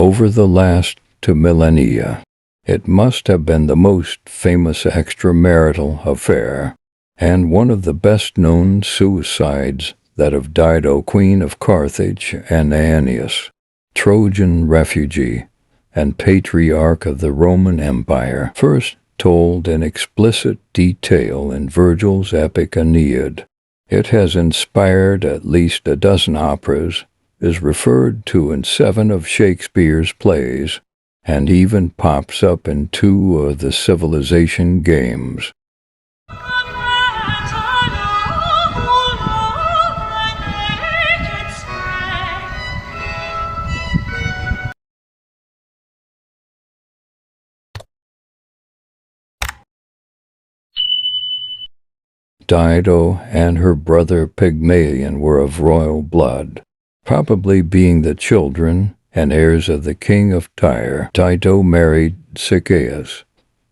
over the last 2 millennia. It must have been the most famous extramarital affair, and one of the best-known suicides, that of Dido, queen of Carthage, and Aeneas, Trojan refugee and patriarch of the Roman Empire, first told in explicit detail in Virgil's epic Aeneid. It has inspired at least a dozen operas, is referred to in 7 of Shakespeare's plays, and even pops up in 2 of the Civilization games. Dido and her brother Pygmalion were of royal blood, probably being the children and heirs of the king of Tyre. Dido married Sychaeus,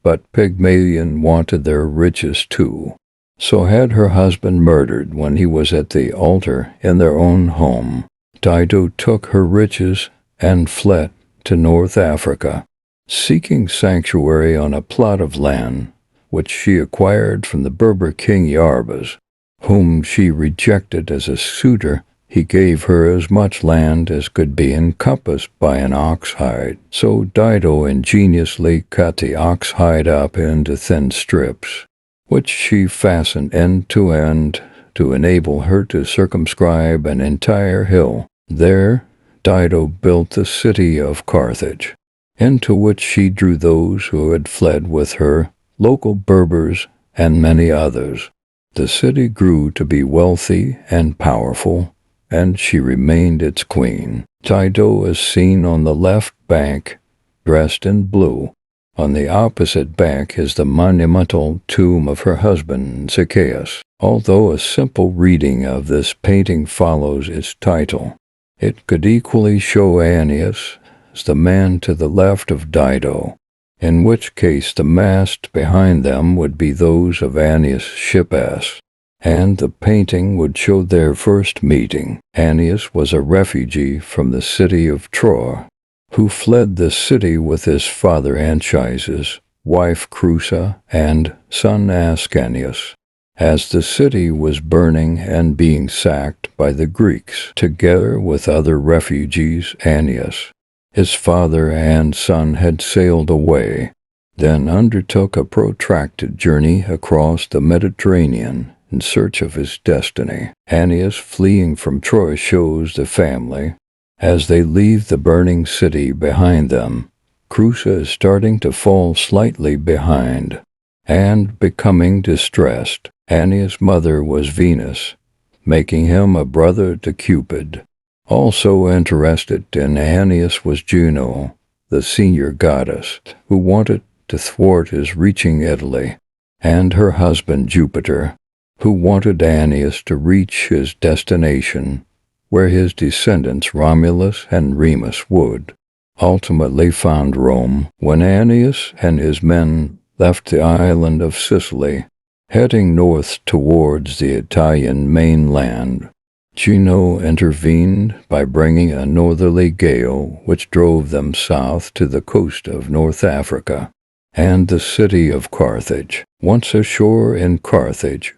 but Pygmalion wanted their riches too, so had her husband murdered when he was at the altar in their own home. Dido took her riches and fled to North Africa, seeking sanctuary on a plot of land which she acquired from the Berber king Yarbas, whom she rejected as a suitor. He gave her as much land as could be encompassed by an ox hide. So Dido ingeniously cut the ox hide up into thin strips, which she fastened end to end to enable her to circumscribe an entire hill. There Dido built the city of Carthage, into which she drew those who had fled with her, local Berbers, and many others. The city grew to be wealthy and powerful, and she remained its queen. Dido is seen on the left bank, dressed in blue. On the opposite bank is the monumental tomb of her husband, Sychaeus. Although a simple reading of this painting follows its title, it could equally show Aeneas as the man to the left of Dido, in which case the mast behind them would be those of Aeneas' ship-ass, and the painting would show their first meeting. Aeneas was a refugee from the city of Troy, who fled the city with his father Anchises, wife Creusa, and son Ascanius, as the city was burning and being sacked by the Greeks. Together with other refugees, Aeneas, his father and son had sailed away, then undertook a protracted journey across the Mediterranean in search of his destiny. Aeneas fleeing from Troy shows the family as they leave the burning city behind them. Creusa is starting to fall slightly behind and becoming distressed. Aeneas' mother was Venus, making him a brother to Cupid. Also interested in Aeneas was Juno, the senior goddess, who wanted to thwart his reaching Italy, and her husband Jupiter, who wanted Aeneas to reach his destination, where his descendants Romulus and Remus would ultimately found Rome. When Aeneas and his men left the island of Sicily, heading north towards the Italian mainland, Juno intervened by bringing a northerly gale which drove them south to the coast of North Africa and the city of Carthage. Once ashore in Carthage,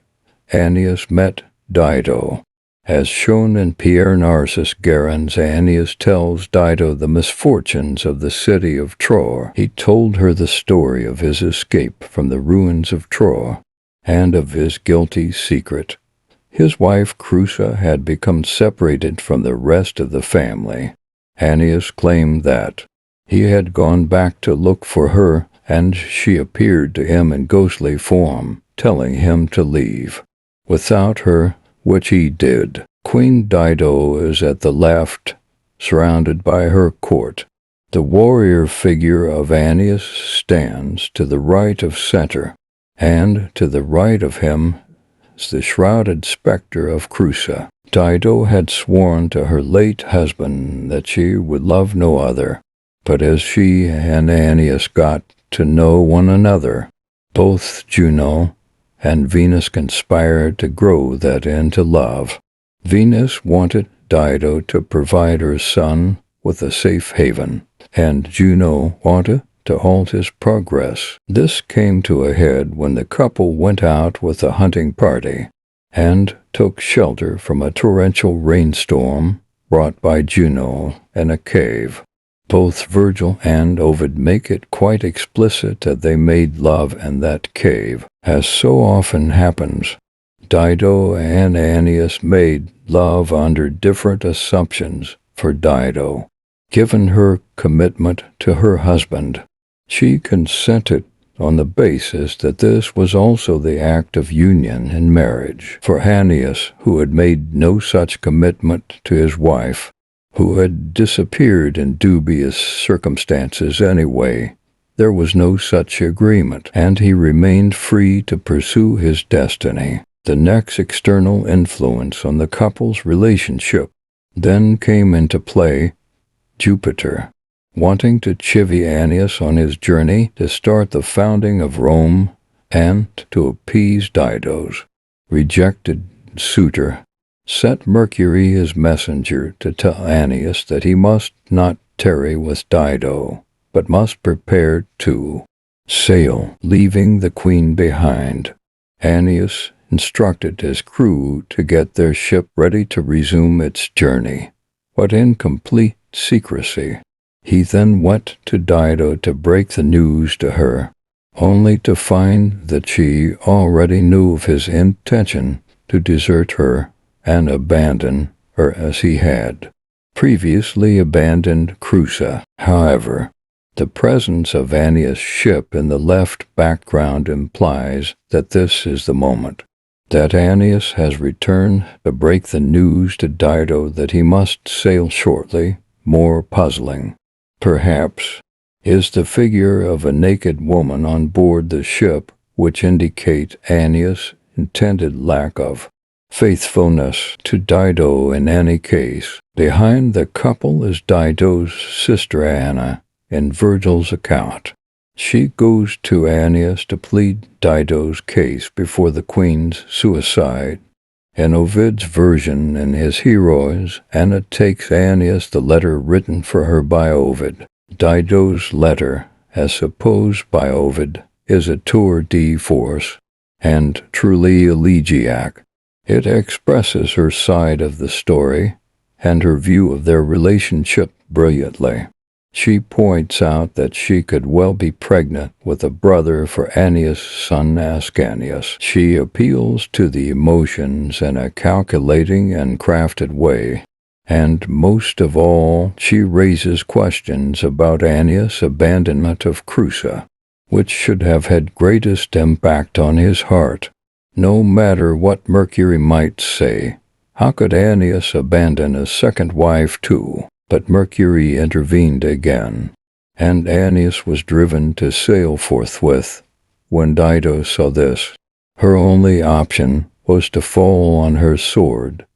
Aeneas met Dido. As shown in Pierre Narcisse Guérin's Aeneas tells Dido the misfortunes of the city of Troy. He told her the story of his escape from the ruins of Troy and of his guilty secret. His wife Creusa had become separated from the rest of the family. Aeneas claimed that he had gone back to look for her, and she appeared to him in ghostly form, telling him to leave without her, which he did. Queen Dido is at the left, surrounded by her court. The warrior figure of Aeneas stands to the right of center, and to the right of him is the shrouded specter of Creusa. Dido had sworn to her late husband that she would love no other, but as she and Aeneas got to know one another, both Juno and Venus conspired to grow that into love. Venus wanted Dido to provide her son with a safe haven, and Juno wanted to halt his progress. This came to a head when the couple went out with a hunting party and took shelter from a torrential rainstorm brought by Juno in a cave. Both Virgil and Ovid make it quite explicit that they made love in that cave. As so often happens, Dido and Aeneas made love under different assumptions. For Dido, given her commitment to her husband, she consented on the basis that this was also the act of union in marriage. For Aeneas, who had made no such commitment to his wife, who had disappeared in dubious circumstances anyway, there was no such agreement, and he remained free to pursue his destiny. The next external influence on the couple's relationship then came into play: Jupiter, wanting to chivvy Aeneas on his journey to start the founding of Rome and to appease Dido's rejected suitor, sent Mercury his messenger to tell Aeneas that he must not tarry with Dido, but must prepare to sail, leaving the queen behind. Aeneas instructed his crew to get their ship ready to resume its journey, but in complete secrecy. He then went to Dido to break the news to her, only to find that she already knew of his intention to desert her and abandon her as he had previously abandoned Creusa. However, the presence of Aeneas' ship in the left background implies that this is the moment. That Aeneas has returned to break the news to Dido that he must sail shortly, more puzzling, perhaps, is the figure of a naked woman on board the ship, which indicate Aeneas' intended lack of faithfulness to Dido in any case. Behind the couple is Dido's sister Anna in Virgil's account. She goes to Aeneas to plead Dido's case before the queen's suicide. In Ovid's version in his Heroes, Anna takes Aeneas the letter written for her by Ovid. Dido's letter, as supposed by Ovid, is a tour de force and truly elegiac. It expresses her side of the story and her view of their relationship brilliantly. She points out that she could well be pregnant with a brother for Aeneas' son Ascanius. She appeals to the emotions in a calculating and crafted way, and most of all, she raises questions about Aeneas' abandonment of Creusa, which should have had greatest impact on his heart. No matter what Mercury might say, how could Aeneas abandon a second wife too? But Mercury intervened again, and Aeneas was driven to sail forthwith. When Dido saw this, her only option was to fall on her sword,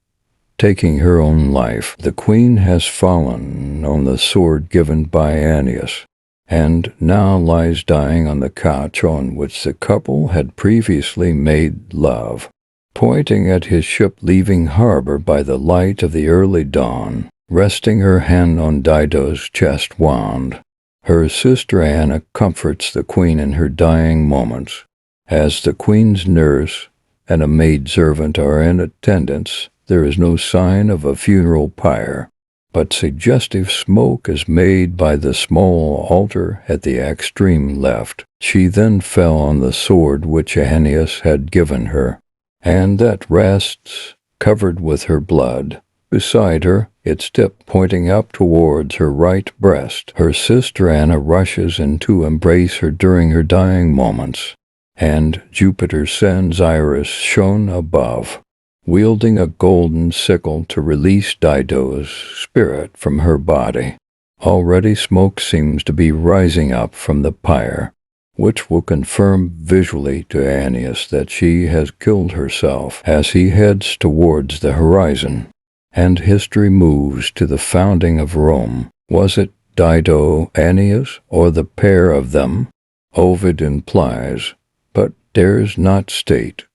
taking her own life. The queen has fallen on the sword given by Aeneas, and now lies dying on the couch on which the couple had previously made love. Pointing at his ship leaving harbor by the light of the early dawn, resting her hand on Dido's chest wound, her sister Anna comforts the queen in her dying moments. As the queen's nurse and a maidservant are in attendance, there is no sign of a funeral pyre, but suggestive smoke is made by the small altar at the extreme left. She then fell on the sword which Aeneas had given her, and that rests, covered with her blood. Beside her, its tip pointing up towards her right breast. Her sister Anna rushes in to embrace her during her dying moments, and Jupiter sends Iris, shown above, wielding a golden sickle to release Dido's spirit from her body. Already smoke seems to be rising up from the pyre, which will confirm visually to Aeneas that she has killed herself as he heads towards the horizon. And history moves to the founding of Rome. Was it Dido, Aeneas, or the pair of them? Ovid implies, but dares not state,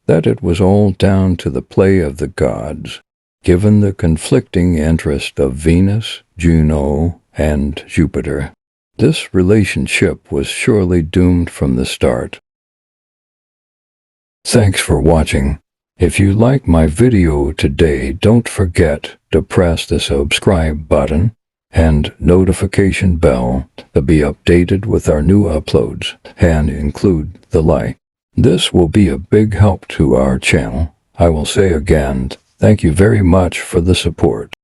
that it was all down to the play of the gods, given the conflicting interest of Venus, Juno, and Jupiter. This relationship was surely doomed from the start. Thanks for watching. If you like my video today, don't forget to press the subscribe button and notification bell to be updated with our new uploads, and include the like. This will be a big help to our channel. I will say again, thank you very much for the support.